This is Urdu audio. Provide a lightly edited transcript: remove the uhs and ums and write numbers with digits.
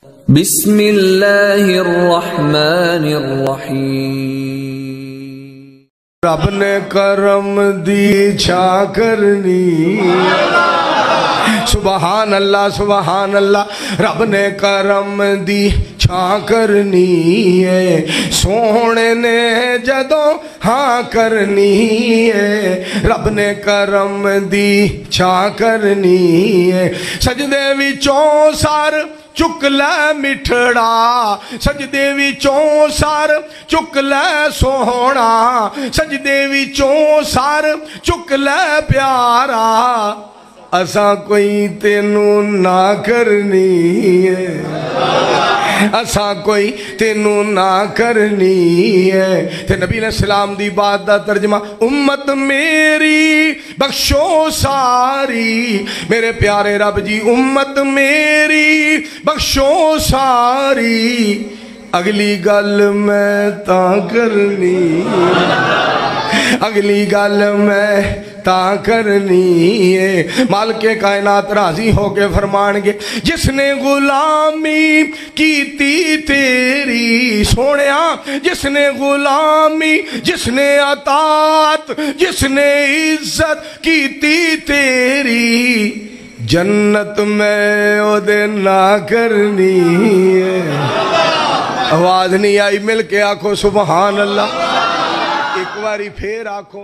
بسم اللہ الرحمن الرحیم۔ رب نے کرم دی چھا کرنی، سبحان اللہ سبحان اللہ۔ رب نے کرم دی چھا کرنی ہے، سونے نے جدوں ہاں کرنی ہے۔ رب نے کرم دی چھا کرنی ہے، سجدے وچوں سار چک لے مٹھڑا، سجدے وچوں سار چک لے سوہنا، سجدے وچوں سار چک لے پیارا، اساں کوئی تینوں نہ کرنی ہے، اساں کوئی تینوں نہ کرنی ہے۔ تے نبی علیہ السلام دی بات دا ترجمہ، امت میری بخشو ساری، میرے پیارے رب جی امت میری بخشو ساری، اگلی گل میں تاں کرنی، اگلی گل میں تاں کرنی ہے۔ مالک کائنات راضی ہو کے فرمان گے، جس نے غلامی کیتی تیری سونیا، جس نے غلامی، جس نے اطاعت، جس نے عزت کیتی تیری، جنت میں او دے نہ کرنی ہے۔ آواز نہیں آئی، مل کے آکھو سبحان اللہ، ایک باری پھر آکھو۔